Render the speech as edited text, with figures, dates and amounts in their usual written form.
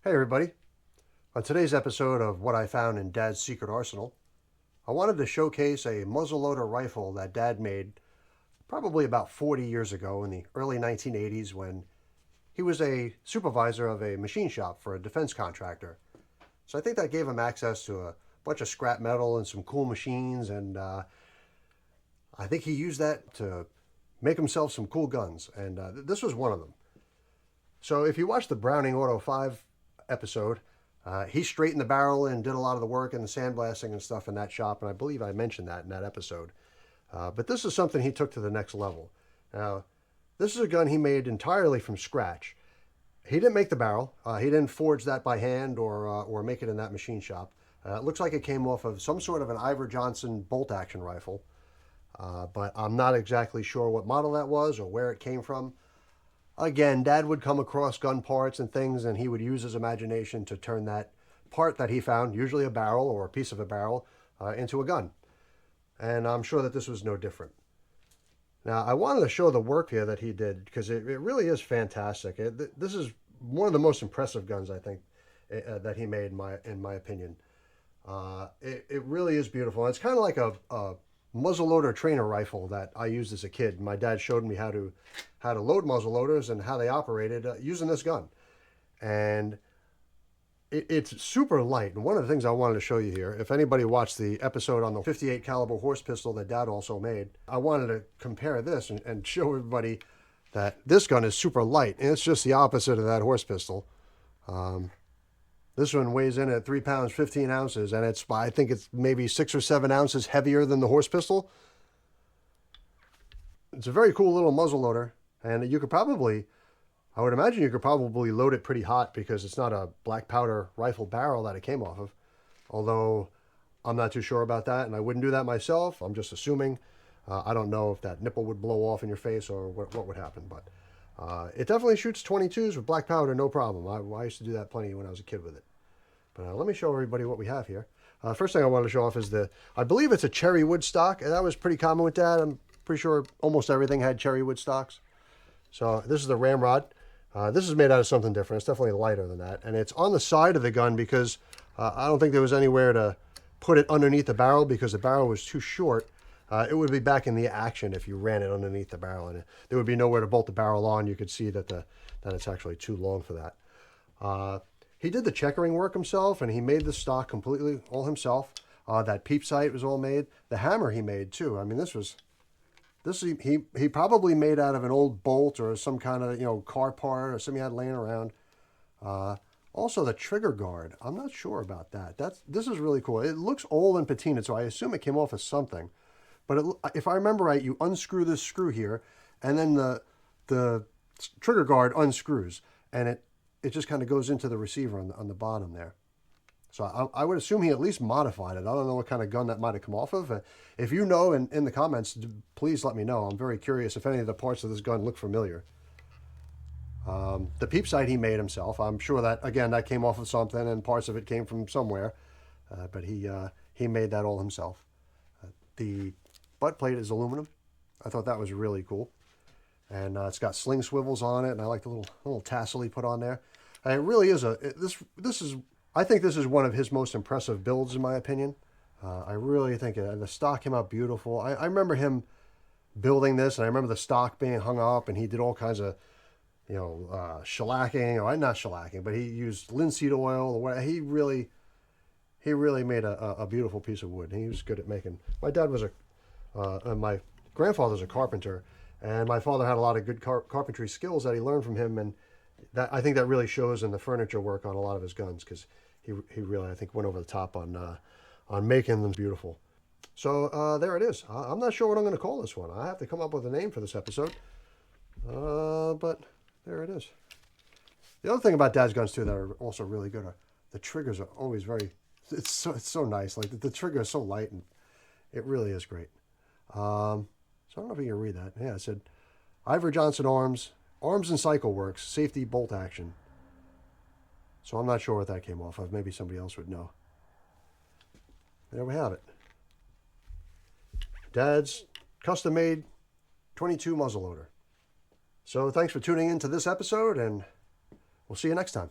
Hey everybody. On today's episode of What I Found in Dad's Secret Arsenal, I wanted to showcase a muzzleloader rifle that Dad made probably about 40 years ago in the early 1980s when he was a supervisor of a machine shop for a defense contractor. So I think that gave him access to a bunch of scrap metal and some cool machines, and I think he used that to make himself some cool guns, and this was one of them. So if you watch the Browning Auto 5 episode, he straightened the barrel and did a lot of the work and the sandblasting and stuff in that shop, and I believe I mentioned that in that episode. But this is something he took to the next level. Now, this is a gun he made entirely from scratch. He didn't make the barrel. He didn't forge that by hand or make it in that machine shop. It looks like it came off of some sort of an Iver Johnson bolt-action rifle, but I'm not exactly sure what model that was or where it came from. Again, Dad would come across gun parts and things, and he would use his imagination to turn that part that he found, usually a barrel or a piece of a barrel, into a gun. And I'm sure that this was no different. Now, I wanted to show the work here that he did because it really is fantastic. This is one of the most impressive guns, I think, that he made, in my opinion. It really is beautiful. And it's kind of like a muzzleloader trainer rifle that I used as a kid. My dad showed me how to load muzzleloaders and how they operated using this gun. And it's super light. And one of the things I wanted to show you here, if anybody watched the episode on the 58 caliber horse pistol that Dad also made, I wanted to compare this and show everybody that this gun is super light. And it's just the opposite of that horse pistol. This one weighs in at 3 pounds, 15 ounces, and I think it's maybe 6 or 7 ounces heavier than the horse pistol. It's a very cool little muzzle loader, and I would imagine you could probably load it pretty hot because it's not a black powder rifle barrel that it came off of. Although I'm not too sure about that, and I wouldn't do that myself. I'm just assuming. I don't know if that nipple would blow off in your face or what would happen, but it definitely shoots 22s with black powder, no problem. I used to do that plenty when I was a kid with it. But let me show everybody what we have here. First thing I want to show off is I believe it's a cherry wood stock, and that was pretty common with Dad. I'm pretty sure almost everything had cherry wood stocks. So this is the ramrod. This is made out of something different. It's definitely lighter than that. And it's on the side of the gun because I don't think there was anywhere to put it underneath the barrel because the barrel was too short. It would be back in the action if you ran it underneath the barrel, and there would be nowhere to bolt the barrel on. You could see that it's actually too long for that. He did the checkering work himself, and he made the stock completely all himself. That peep sight was all made. The hammer he made too. I mean, this he probably made out of an old bolt or some kind of car part or something he had laying around. Also, the trigger guard. I'm not sure about that. This is really cool. It looks old and patinaed, so I assume it came off of something. But if I remember right, you unscrew this screw here, and then the trigger guard unscrews, and it just kind of goes into the receiver on the bottom there. So I would assume he at least modified it. I don't know what kind of gun that might have come off of. If you know in the comments, please let me know. I'm very curious if any of the parts of this gun look familiar. The peep sight he made himself. I'm sure that, again, that came off of something and parts of it came from somewhere. But he made that all himself. The butt plate is aluminum. I thought that was really cool. And it's got sling swivels on it, and I like the little tassel he put on there. And it really is I think this is one of his most impressive builds, in my opinion. I really think the stock came out beautiful. I remember him building this, and I remember the stock being hung up, and he did all kinds of, shellacking, or not shellacking, but he used linseed oil. He really made a beautiful piece of wood. He was good at making. My dad was my grandfather's a carpenter, and my father had a lot of good carpentry skills that he learned from him, and I think that really shows in the furniture work on a lot of his guns because he really, I think, went over the top on making them beautiful. So there it is. I'm not sure what I'm going to call this one. I have to come up with a name for this episode. But there it is. The other thing about Dad's guns too that are also really good are the triggers are always it's so nice. Like the trigger is so light, and it really is great. So I don't know if you can read that. Yeah, it said Iver Johnson Arms and Cycle Works, safety bolt action. So I'm not sure what that came off of. Maybe somebody else would know. There we have it. Dad's custom-made 22 muzzleloader. So thanks for tuning in to this episode, and we'll see you next time.